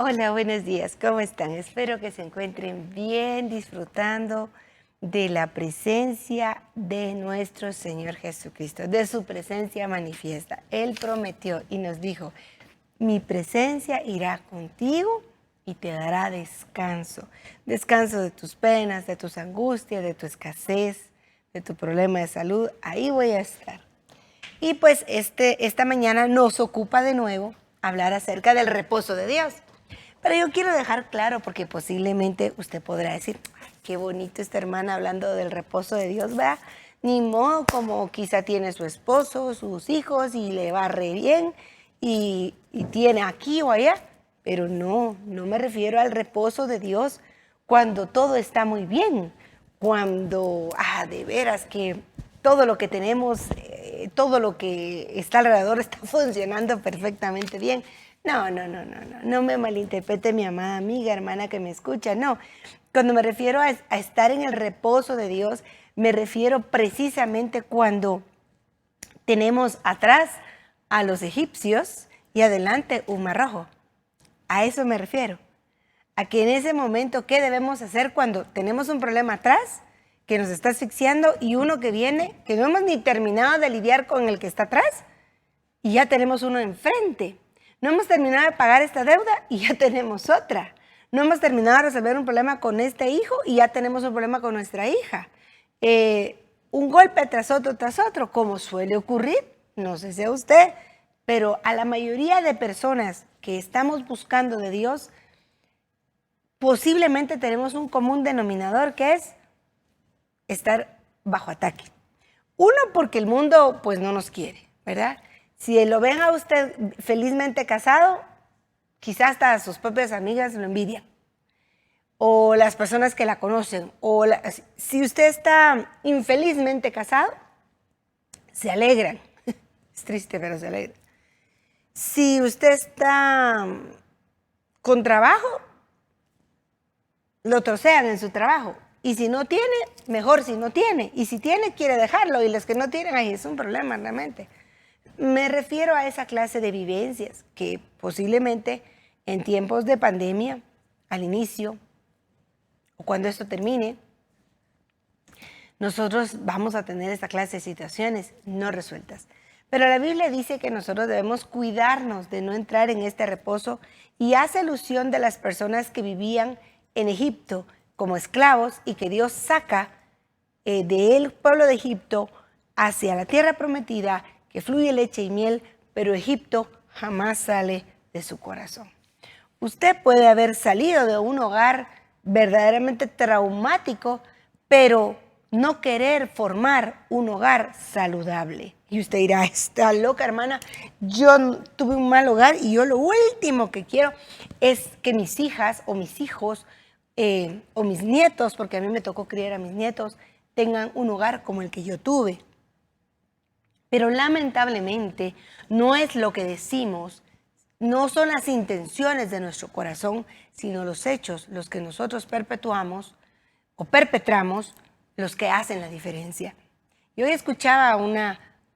Hola, buenos días, ¿cómo están? Espero que se encuentren bien, disfrutando de la presencia de nuestro Señor Jesucristo, de su presencia manifiesta. Él prometió y nos dijo, mi presencia irá contigo y te dará descanso. Descanso de tus penas, de tus angustias, de tu escasez, de tu problema de salud. Ahí voy a estar. Y pues esta mañana nos ocupa de nuevo hablar acerca del reposo de Dios. Pero yo quiero dejar claro, porque posiblemente usted podrá decir, "Ay, qué bonito esta hermana hablando del reposo de Dios, ¿verdad? Ni modo, como quizá tiene su esposo, sus hijos y le va re bien y tiene aquí o allá. Pero no me refiero al reposo de Dios cuando todo está muy bien, cuando, de veras que todo lo que tenemos, todo lo que está alrededor está funcionando perfectamente bien. No me malinterprete mi amada amiga, hermana que me escucha, no. Cuando me refiero a estar en el reposo de Dios, me refiero precisamente cuando tenemos atrás a los egipcios y adelante un mar rojo. A eso me refiero. A que en ese momento, ¿qué debemos hacer cuando tenemos un problema atrás que nos está asfixiando y uno que viene, que no hemos ni terminado de lidiar con el que está atrás y ya tenemos uno enfrente? No hemos terminado de pagar esta deuda y ya tenemos otra. No hemos terminado de resolver un problema con este hijo y ya tenemos un problema con nuestra hija. Un golpe tras otro, como suele ocurrir, no sé si a usted, pero a la mayoría de personas que estamos buscando de Dios, posiblemente tenemos un común denominador que es estar bajo ataque. Uno, porque el mundo pues no nos quiere, ¿verdad? Si lo ven a usted felizmente casado, quizás hasta sus propias amigas lo envidian. O las personas que la conocen. Si usted está infelizmente casado, se alegran. Es triste, pero se alegran. Si usted está con trabajo, lo trocean en su trabajo. Y si no tiene, mejor si no tiene. Y si tiene, quiere dejarlo. Y los que no tienen, ahí es un problema realmente. Me refiero a esa clase de vivencias que posiblemente en tiempos de pandemia, al inicio, o cuando esto termine, nosotros vamos a tener esta clase de situaciones no resueltas. Pero la Biblia dice que nosotros debemos cuidarnos de no entrar en este reposo y hace alusión de las personas que vivían en Egipto como esclavos y que Dios saca del pueblo de Egipto hacia la tierra prometida, que fluye leche y miel, pero Egipto jamás sale de su corazón. Usted puede haber salido de un hogar verdaderamente traumático, pero no querer formar un hogar saludable. Y usted dirá, está loca, hermana, yo tuve un mal hogar y yo lo último que quiero es que mis hijas o mis hijos o mis nietos, porque a mí me tocó criar a mis nietos, tengan un hogar como el que yo tuve. Pero lamentablemente no es lo que decimos, no son las intenciones de nuestro corazón, sino los hechos, los que nosotros perpetuamos o perpetramos, los que hacen la diferencia. Yo hoy escuchaba a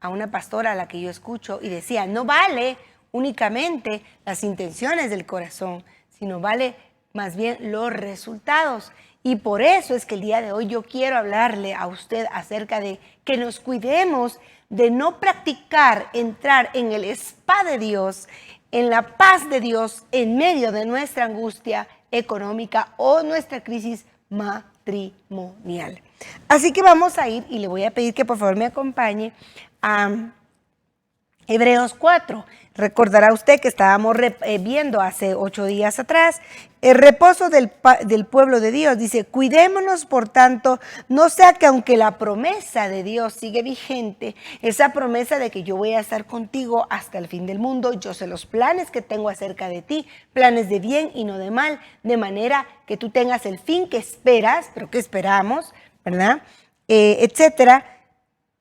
una pastora a la que yo escucho y decía, no vale únicamente las intenciones del corazón, sino vale más bien los resultados. Y por eso es que el día de hoy yo quiero hablarle a usted acerca de que nos cuidemos de no practicar entrar en el spa de Dios, en la paz de Dios, en medio de nuestra angustia económica o nuestra crisis matrimonial. Así que vamos a ir y le voy a pedir que por favor me acompañe a Hebreos 4. Recordará usted que estábamos viendo hace 8 días atrás el reposo del pueblo de Dios. Dice, cuidémonos por tanto, no sea que aunque la promesa de Dios sigue vigente, esa promesa de que yo voy a estar contigo hasta el fin del mundo, yo sé los planes que tengo acerca de ti, planes de bien y no de mal, de manera que tú tengas el fin que esperas, pero que esperamos, ¿verdad? Etcétera.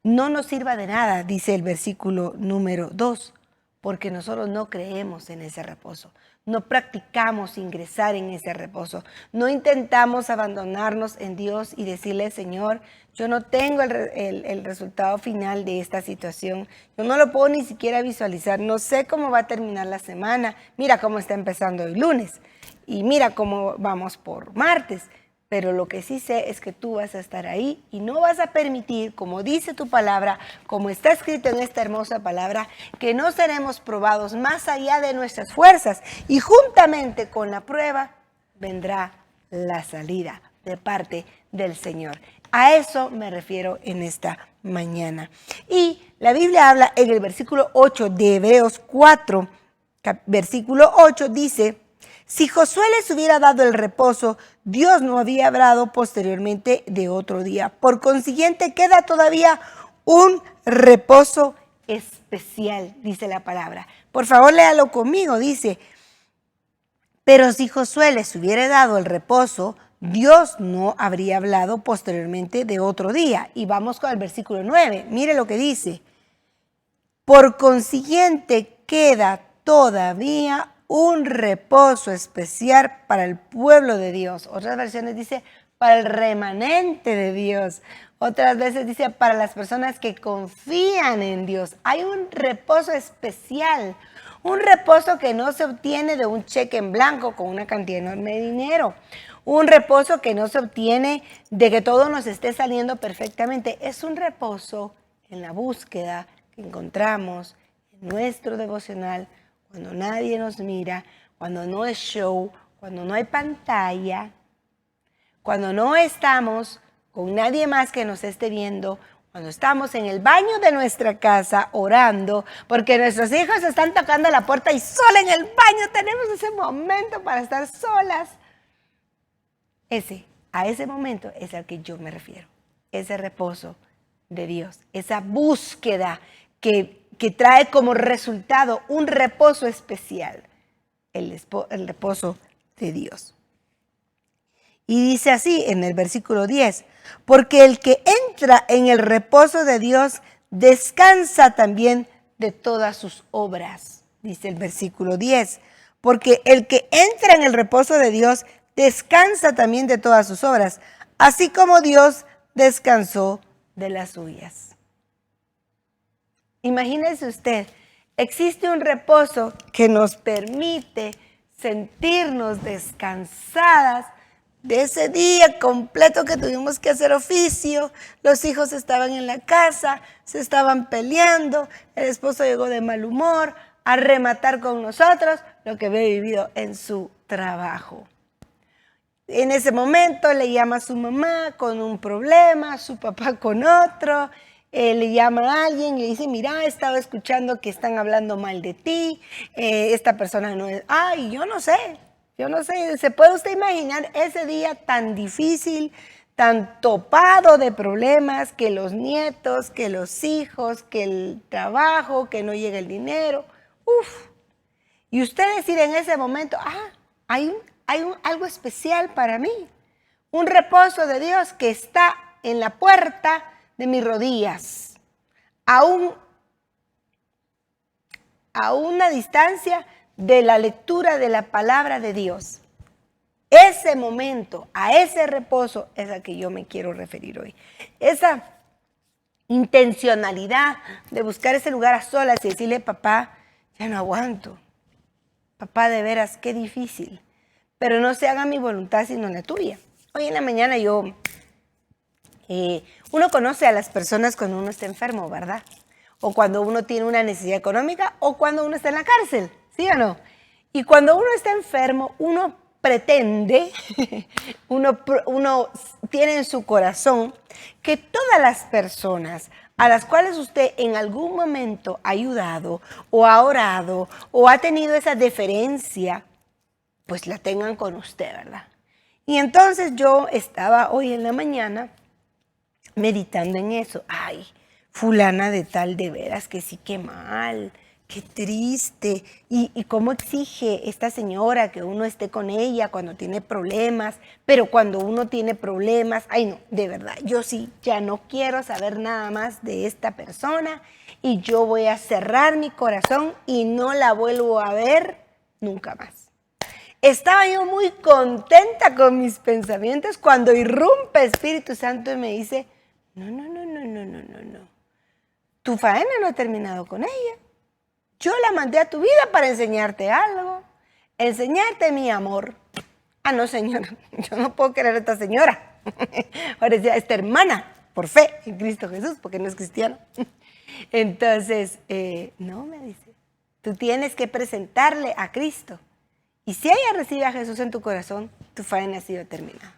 No nos sirva de nada, dice el versículo número 2, porque nosotros no creemos en ese reposo. no practicamos ingresar en ese reposo. No intentamos abandonarnos en Dios y decirle, Señor, yo no tengo el resultado final de esta situación. Yo no lo puedo ni siquiera visualizar. No sé cómo va a terminar la semana. Mira cómo está empezando hoy lunes. Y mira cómo vamos por martes. Pero lo que sí sé es que tú vas a estar ahí y no vas a permitir, como dice tu palabra, como está escrito en esta hermosa palabra, que no seremos probados más allá de nuestras fuerzas. Y juntamente con la prueba vendrá la salida de parte del Señor. A eso me refiero en esta mañana. Y la Biblia habla en el versículo 8 de Hebreos 4, versículo 8, dice: si Josué les hubiera dado el reposo, Dios no había hablado posteriormente de otro día. Por consiguiente, queda todavía un reposo especial, dice la palabra. Por favor, léalo conmigo, dice: pero si Josué les hubiera dado el reposo, Dios no habría hablado posteriormente de otro día. Y vamos con el versículo 9. Mire lo que dice: por consiguiente, queda todavía un reposo especial para el pueblo de Dios. Otras versiones dice para el remanente de Dios. Otras veces dice para las personas que confían en Dios. Hay un reposo especial, un reposo que no se obtiene de un cheque en blanco con una cantidad enorme de dinero. Un reposo que no se obtiene de que todo nos esté saliendo perfectamente. Es un reposo en la búsqueda que encontramos en nuestro devocional, cuando nadie nos mira, cuando no es show, cuando no hay pantalla, cuando no estamos con nadie más que nos esté viendo, cuando estamos en el baño de nuestra casa orando, porque nuestros hijos están tocando la puerta y sola en el baño tenemos ese momento para estar solas. A ese momento es al que yo me refiero, ese reposo de Dios, esa búsqueda que trae como resultado un reposo especial, el reposo de Dios. Y dice así en el versículo 10, porque el que entra en el reposo de Dios descansa también de todas sus obras, dice el versículo 10, porque el que entra en el reposo de Dios descansa también de todas sus obras, así como Dios descansó de las suyas. Imagínese usted, existe un reposo que nos permite sentirnos descansadas de ese día completo que tuvimos que hacer oficio. Los hijos estaban en la casa, se estaban peleando, el esposo llegó de mal humor a rematar con nosotros lo que había vivido en su trabajo. En ese momento le llama a su mamá con un problema, su papá con otro. Le llama a alguien y le dice, mira, he estado escuchando que están hablando mal de ti, esta persona no es, yo no sé, ¿se puede usted imaginar ese día tan difícil, tan topado de problemas, que los nietos, que los hijos, que el trabajo, que no llega el dinero? Y usted decir en ese momento, hay algo especial para mí, un reposo de Dios que está en la puerta de mis rodillas, a una distancia de la lectura de la palabra de Dios. Ese momento, a ese reposo es al que yo me quiero referir hoy. Esa intencionalidad de buscar ese lugar a solas y decirle, papá, ya no aguanto. Papá, de veras, qué difícil. Pero no se haga mi voluntad sino la tuya. Hoy en la mañana uno conoce a las personas cuando uno está enfermo, ¿verdad? O cuando uno tiene una necesidad económica o cuando uno está en la cárcel, ¿sí o no? Y cuando uno está enfermo, uno pretende, uno tiene en su corazón que todas las personas a las cuales usted en algún momento ha ayudado o ha orado o ha tenido esa deferencia, pues la tengan con usted, ¿verdad? Y entonces yo estaba hoy en la mañana meditando en eso. Fulana de tal, de veras que sí, qué mal, qué triste. Y cómo exige esta señora que uno esté con ella cuando tiene problemas, pero cuando uno tiene problemas, no, de verdad, yo sí, ya no quiero saber nada más de esta persona y yo voy a cerrar mi corazón y no la vuelvo a ver nunca más. Estaba yo muy contenta con mis pensamientos cuando irrumpe Espíritu Santo y me dice, no. Tu faena no ha terminado con ella. Yo la mandé a tu vida para enseñarte algo, enseñarte mi amor. Ah, no, señora, yo no puedo querer a esta señora. Ahora decía, esta hermana, por fe en Cristo Jesús, porque no es cristiano. Entonces, no, me dice, tú tienes que presentarle a Cristo. Y si ella recibe a Jesús en tu corazón, tu faena ha sido terminada.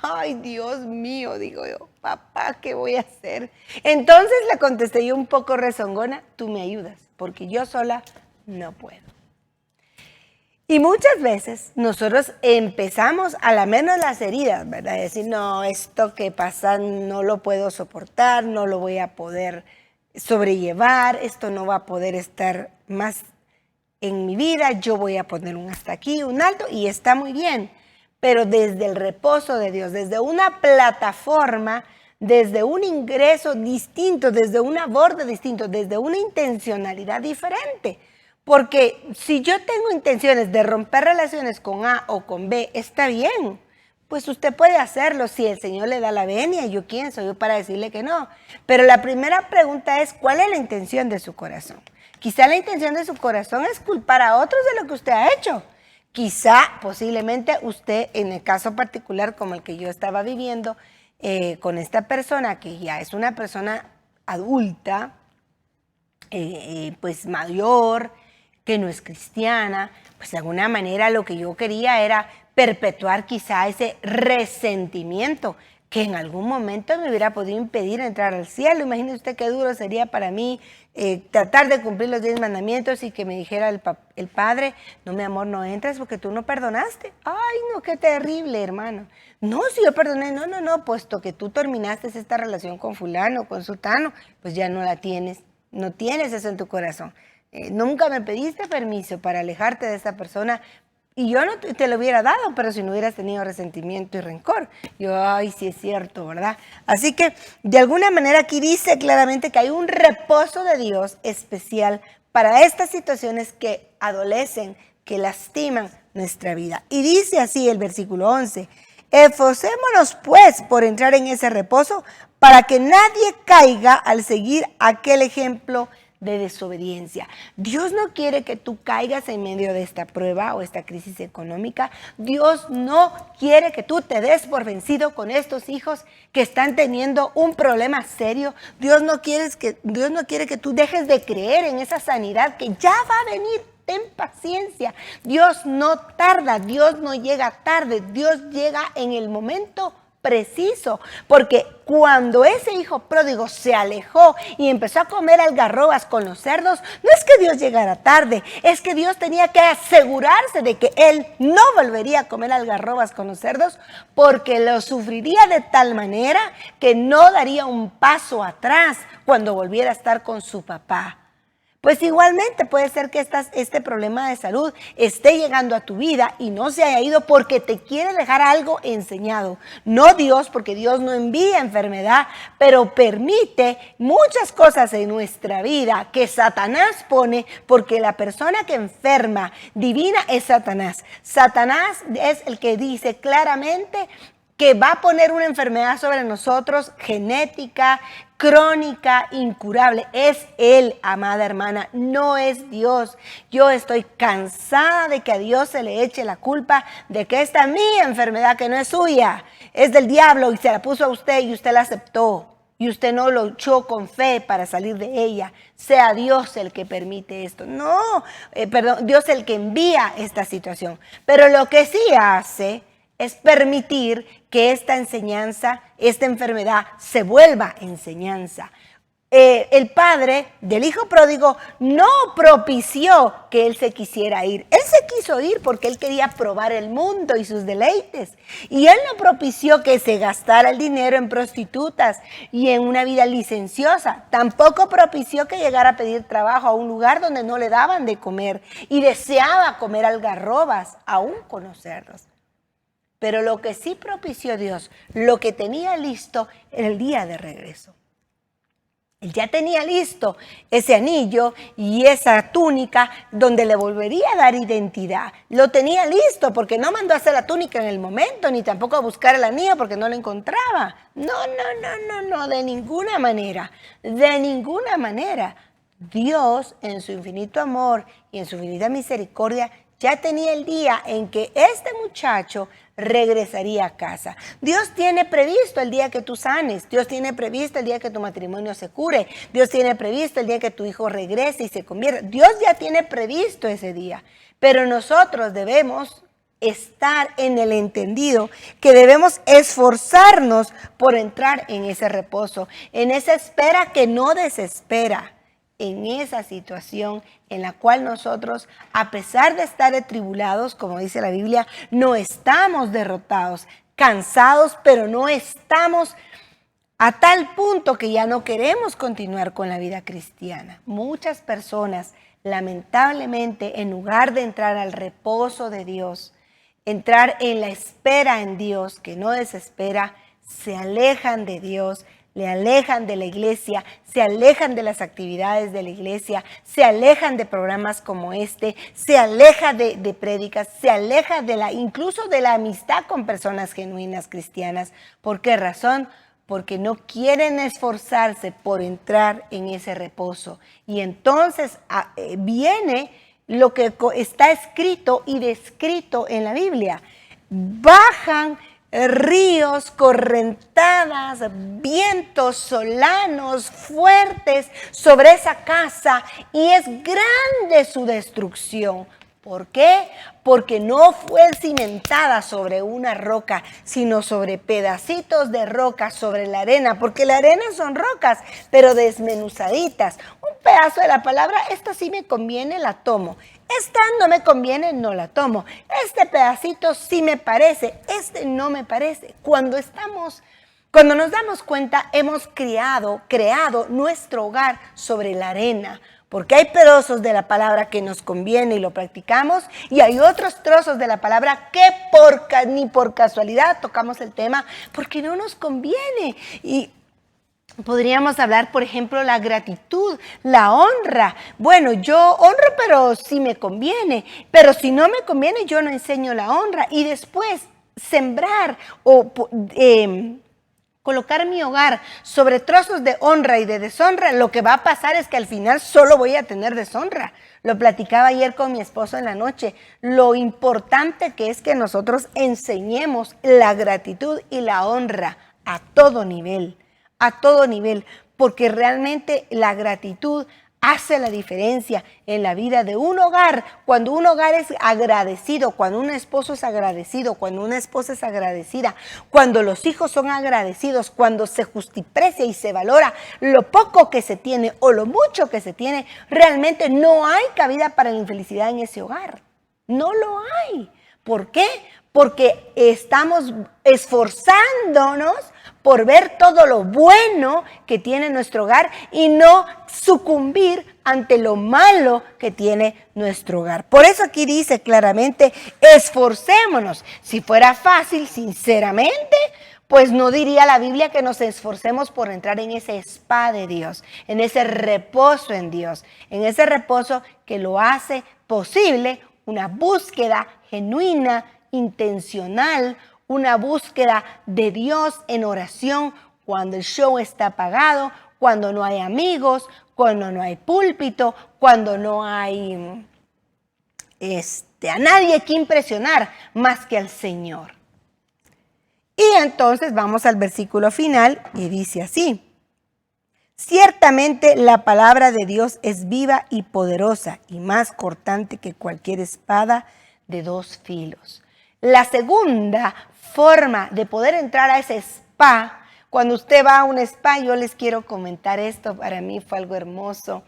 Ay, Dios mío, digo yo, papá, ¿qué voy a hacer? Entonces le contesté yo un poco rezongona, tú me ayudas, porque yo sola no puedo. Y muchas veces nosotros empezamos a lamernos las heridas, ¿verdad? Decir, no, esto que pasa no lo puedo soportar, no lo voy a poder sobrellevar, esto no va a poder estar más en mi vida, yo voy a poner un hasta aquí, un alto, y está muy bien. Pero desde el reposo de Dios, desde una plataforma, desde un ingreso distinto, desde un aborde distinto, desde una intencionalidad diferente. Porque si yo tengo intenciones de romper relaciones con A o con B, está bien. Pues usted puede hacerlo si el Señor le da la venia. ¿Yo quién soy yo para decirle que no? Pero la primera pregunta es, ¿cuál es la intención de su corazón? Quizá la intención de su corazón es culpar a otros de lo que usted ha hecho. Quizá, posiblemente, usted, en el caso particular como el que yo estaba viviendo, con esta persona que ya es una persona adulta, pues mayor, que no es cristiana, pues de alguna manera lo que yo quería era perpetuar quizá ese resentimiento que en algún momento me hubiera podido impedir entrar al cielo. Imagínese usted qué duro sería para mí tratar de cumplir los 10 mandamientos y que me dijera el Padre, no, mi amor, no entres porque tú no perdonaste. Ay, no, qué terrible, hermano. No, si yo perdoné, no, puesto que tú terminaste esta relación con fulano, con sultano, pues ya no la tienes, no tienes eso en tu corazón. Nunca me pediste permiso para alejarte de esa persona y yo no te lo hubiera dado, pero si no hubieras tenido resentimiento y rencor. Yo, ay, sí es cierto, ¿verdad? Así que, de alguna manera aquí dice claramente que hay un reposo de Dios especial para estas situaciones que adolecen, que lastiman nuestra vida. Y dice así el versículo 11, esforcémonos pues por entrar en ese reposo para que nadie caiga al seguir aquel ejemplo de desobediencia. Dios no quiere que tú caigas en medio de esta prueba o esta crisis económica. Dios no quiere que tú te des por vencido con estos hijos que están teniendo un problema serio. Dios no quiere que tú dejes de creer en esa sanidad que ya va a venir. Ten paciencia. Dios no tarda, Dios no llega tarde, Dios llega en el momento preciso, porque cuando ese hijo pródigo se alejó y empezó a comer algarrobas con los cerdos, no es que Dios llegara tarde, es que Dios tenía que asegurarse de que él no volvería a comer algarrobas con los cerdos, porque lo sufriría de tal manera que no daría un paso atrás cuando volviera a estar con su papá. Pues igualmente puede ser que este problema de salud esté llegando a tu vida y no se haya ido porque te quiere dejar algo enseñado. No Dios, porque Dios no envía enfermedad, pero permite muchas cosas en nuestra vida que Satanás pone, porque la persona que enferma divina es Satanás. Satanás es el que dice claramente que va a poner una enfermedad sobre nosotros, genética, crónica, incurable. Es Él, amada hermana, no es Dios. Yo estoy cansada de que a Dios se le eche la culpa de que esta mi enfermedad, que no es suya, es del diablo y se la puso a usted y usted la aceptó. Y usted no luchó con fe para salir de ella. Sea Dios el que permite esto. No, Dios el que envía esta situación. Pero lo que sí hace es permitir que esta enseñanza, esta enfermedad se vuelva enseñanza. El padre del hijo pródigo no propició que él se quisiera ir. Él se quiso ir porque él quería probar el mundo y sus deleites. Y él no propició que se gastara el dinero en prostitutas y en una vida licenciosa. Tampoco propició que llegara a pedir trabajo a un lugar donde no le daban de comer y deseaba comer algarrobas, aún conocerlos. Pero lo que sí propició Dios, lo que tenía listo era el día de regreso. Él ya tenía listo ese anillo y esa túnica donde le volvería a dar identidad. Lo tenía listo porque no mandó a hacer la túnica en el momento, ni tampoco a buscar el anillo porque no lo encontraba. No, de ninguna manera, de ninguna manera. Dios, en su infinito amor y en su infinita misericordia, ya tenía el día en que este muchacho regresaría a casa. Dios tiene previsto el día que tú sanes. Dios tiene previsto el día que tu matrimonio se cure. Dios tiene previsto el día que tu hijo regrese y se convierta. Dios ya tiene previsto ese día. Pero nosotros debemos estar en el entendido que debemos esforzarnos por entrar en ese reposo, en esa espera que no desespera, en esa situación en la cual nosotros, a pesar de estar atribulados, como dice la Biblia, no estamos derrotados, cansados, pero no estamos a tal punto que ya no queremos continuar con la vida cristiana. Muchas personas, lamentablemente, en lugar de entrar al reposo de Dios, entrar en la espera en Dios, que no desespera, se alejan de Dios, le alejan de la iglesia, se alejan de las actividades de la iglesia, se alejan de programas como este, se aleja de prédicas, se aleja incluso de la amistad con personas genuinas cristianas. ¿Por qué razón? Porque no quieren esforzarse por entrar en ese reposo. Y entonces viene lo que está escrito y descrito en la Biblia. Bajan ríos, correntadas, vientos solanos fuertes sobre esa casa y es grande su destrucción. ¿Por qué? Porque no fue cimentada sobre una roca, sino sobre pedacitos de roca, sobre la arena, porque la arena son rocas, pero desmenuzaditas. Un pedazo de la palabra, esta sí me conviene, la tomo. Esta no me conviene, no la tomo. Este pedacito sí me parece, este no me parece. Cuando nos damos cuenta, hemos creado nuestro hogar sobre la arena, porque hay pedazos de la palabra que nos conviene y lo practicamos, y hay otros trozos de la palabra que ni por casualidad tocamos el tema, porque no nos conviene. Y podríamos hablar, por ejemplo, la gratitud, la honra. Bueno, yo honro, pero si me conviene. Pero si no me conviene, yo no enseño la honra. Y después, sembrar o colocar mi hogar sobre trozos de honra y de deshonra, lo que va a pasar es que al final solo voy a tener deshonra. Lo platicaba ayer con mi esposo en la noche. Lo importante que es que nosotros enseñemos la gratitud y la honra a todo nivel, porque realmente la gratitud hace la diferencia en la vida de un hogar. Cuando un hogar es agradecido, cuando un esposo es agradecido, cuando una esposa es agradecida, cuando los hijos son agradecidos, cuando se justiprecia y se valora lo poco que se tiene o lo mucho que se tiene, realmente no hay cabida para la infelicidad en ese hogar. No lo hay. ¿Por qué? Porque estamos esforzándonos por ver todo lo bueno que tiene nuestro hogar y no sucumbir ante lo malo que tiene nuestro hogar. Por eso aquí dice claramente, esforcémonos. Si fuera fácil, sinceramente, pues no diría la Biblia que nos esforcemos por entrar en ese spa de Dios, en ese reposo en Dios, en ese reposo que lo hace posible una búsqueda genuina, intencional, una búsqueda de Dios en oración cuando el show está apagado, cuando no hay amigos, cuando no hay púlpito, cuando no hay a nadie que impresionar más que al Señor. Y entonces vamos al versículo final y dice así: ciertamente la palabra de Dios es viva y poderosa y más cortante que cualquier espada de dos filos. La segunda forma de poder entrar a ese spa, cuando usted va a un spa, yo les quiero comentar esto, para mí fue algo hermoso,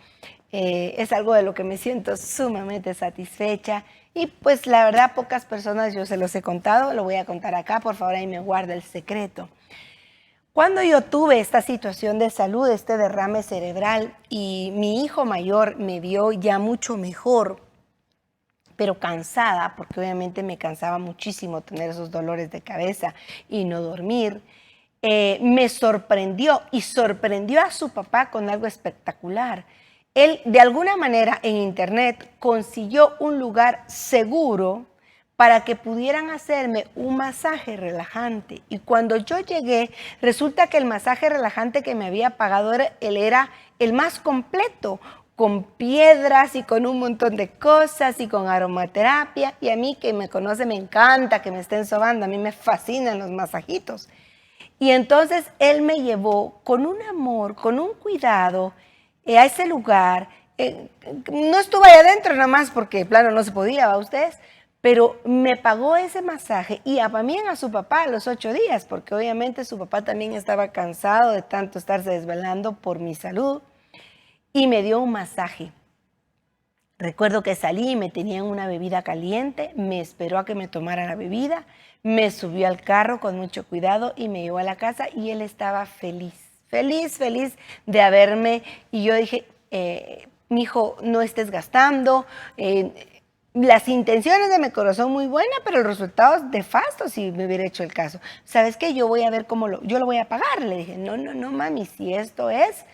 es algo de lo que me siento sumamente satisfecha y pues la verdad pocas personas yo se los he contado, lo voy a contar acá, por favor ahí me guarda el secreto. Cuando yo tuve esta situación de salud, este derrame cerebral y mi hijo mayor me vio ya mucho mejor, pero cansada, porque obviamente me cansaba muchísimo tener esos dolores de cabeza y no dormir. me sorprendió y sorprendió a su papá con algo espectacular. Él, de alguna manera, en internet consiguió un lugar seguro para que pudieran hacerme un masaje relajante. Y cuando yo llegué, resulta que el masaje relajante que me había pagado era el más completo, con piedras y con un montón de cosas y con aromaterapia. Y a mí, que me conoce, me encanta que me estén sobando, a mí me fascinan los masajitos. Y entonces él me llevó con un amor, con un cuidado a ese lugar. No estuve ahí adentro nada más porque, plano, no se podía, ¿va ustedes? Pero me pagó ese masaje y también a su papá a los 8 días, porque obviamente su papá también estaba cansado de tanto estarse desvelando por mi salud, y me dio un masaje. Recuerdo que salí y me tenían una bebida caliente, me esperó a que me tomara la bebida, me subió al carro con mucho cuidado y me llevó a la casa y él estaba feliz, feliz de haberme. Y yo dije, mijo, no estés gastando. Las intenciones de mi corazón muy buenas, pero el resultado es nefasto si me hubiera hecho el caso. ¿Sabes qué? Yo voy a ver cómo yo lo voy a pagar. Le dije, no, mami, si esto es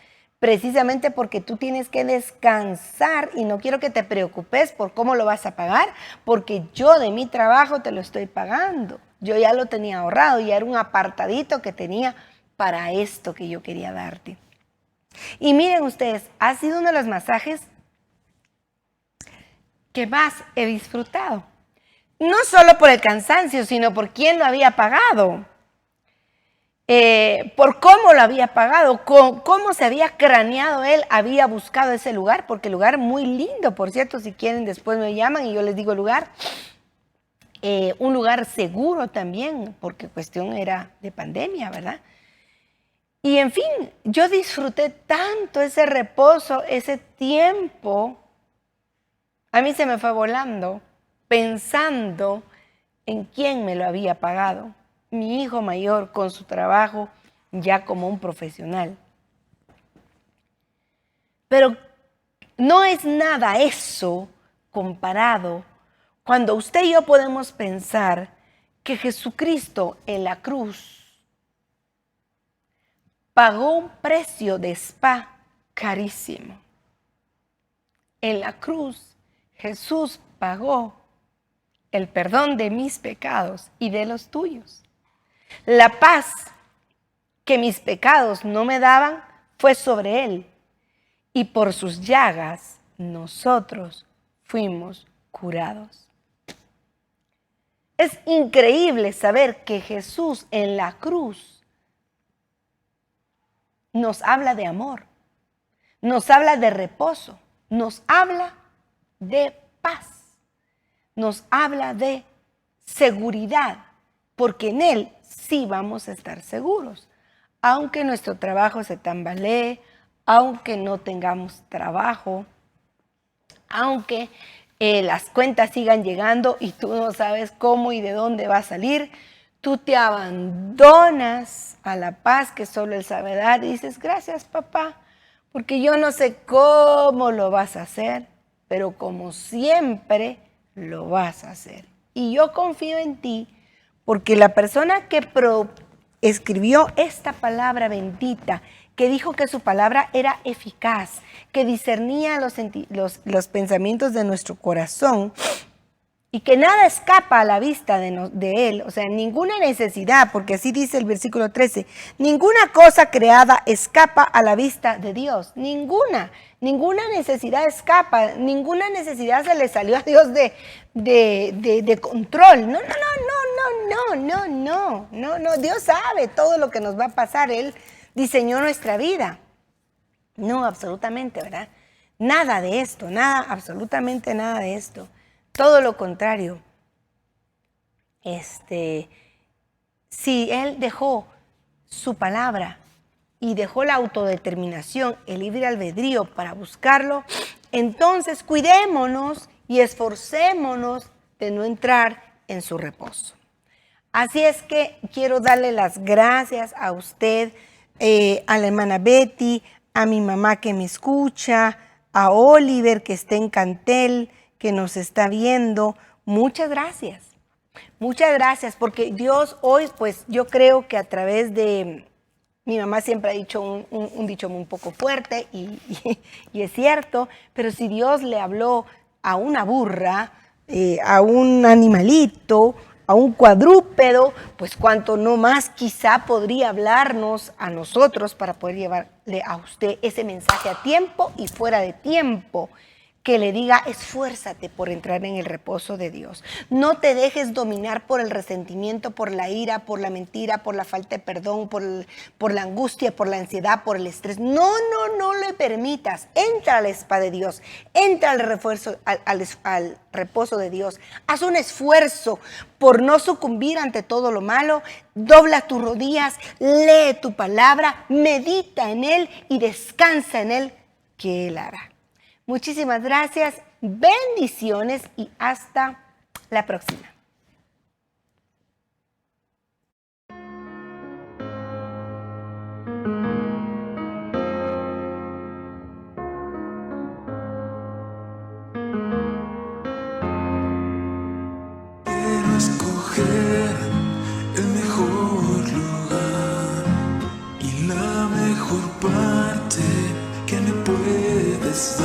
precisamente porque tú tienes que descansar y no quiero que te preocupes por cómo lo vas a pagar, porque yo de mi trabajo te lo estoy pagando. Yo ya lo tenía ahorrado, ya era un apartadito que tenía para esto que yo quería darte. Y miren ustedes, ha sido uno de los masajes que más he disfrutado. No solo por el cansancio, sino por quién lo había pagado. Por cómo lo había pagado, cómo se había craneado él, había buscado ese lugar, porque el lugar muy lindo, por cierto, si quieren después me llaman y yo les digo el lugar. Un lugar seguro también, porque cuestión era de pandemia, ¿verdad? Y en fin, yo disfruté tanto ese reposo, ese tiempo, a mí se me fue volando, pensando en quién me lo había pagado. Mi hijo mayor con su trabajo ya como un profesional. Pero no es nada eso comparado cuando usted y yo podemos pensar que Jesucristo en la cruz pagó un precio de spa carísimo. En la cruz Jesús pagó el perdón de mis pecados y de los tuyos. La paz que mis pecados no me daban fue sobre él, y por sus llagas nosotros fuimos curados. Es increíble saber que Jesús en la cruz nos habla de amor, nos habla de reposo, nos habla de paz, nos habla de seguridad, porque en Él sí vamos a estar seguros. Aunque nuestro trabajo se tambalee, aunque no tengamos trabajo, aunque las cuentas sigan llegando y tú no sabes cómo y de dónde va a salir, tú te abandonas a la paz que solo Él sabe dar y dices, gracias papá, porque yo no sé cómo lo vas a hacer, pero como siempre lo vas a hacer. Y yo confío en ti, porque la persona que escribió esta palabra bendita, que dijo que su palabra era eficaz, que discernía los pensamientos de nuestro corazón y que nada escapa a la vista de Él, o sea, ninguna necesidad, porque así dice el versículo 13, ninguna cosa creada escapa a la vista de Dios, ninguna necesidad escapa, ninguna necesidad se le salió a Dios de control. No, Dios sabe todo lo que nos va a pasar, Él diseñó nuestra vida. No, absolutamente, ¿verdad? Nada de esto, absolutamente nada de esto. Todo lo contrario. Si Él dejó su palabra y dejó la autodeterminación, el libre albedrío para buscarlo, entonces cuidémonos y esforcémonos de no entrar en su reposo. Así es que quiero darle las gracias a usted, a la hermana Betty, a mi mamá que me escucha, a Oliver que está en Cantel, que nos está viendo. Muchas gracias. Muchas gracias, porque Dios hoy, pues yo creo que a través de, mi mamá siempre ha dicho un dicho un poco fuerte y es cierto, pero si Dios le habló a una burra, a un animalito, a un cuadrúpedo, pues cuanto no más quizá podría hablarnos a nosotros para poder llevarle a usted ese mensaje a tiempo y fuera de tiempo. Que le diga, esfuérzate por entrar en el reposo de Dios. No te dejes dominar por el resentimiento, por la ira, por la mentira, por la falta de perdón, por la angustia, por la ansiedad, por el estrés. No le permitas. Entra a la espada de Dios. Entra al reposo de Dios. Haz un esfuerzo por no sucumbir ante todo lo malo. Dobla tus rodillas, lee tu palabra, medita en Él y descansa en Él, que Él hará. Muchísimas gracias, bendiciones y hasta la próxima. Quiero escoger el mejor lugar y la mejor parte que me puedes dar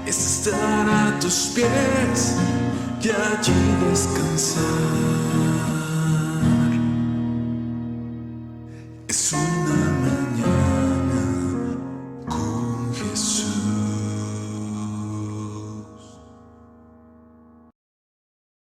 es estar a tus pies y allí descansar. Es un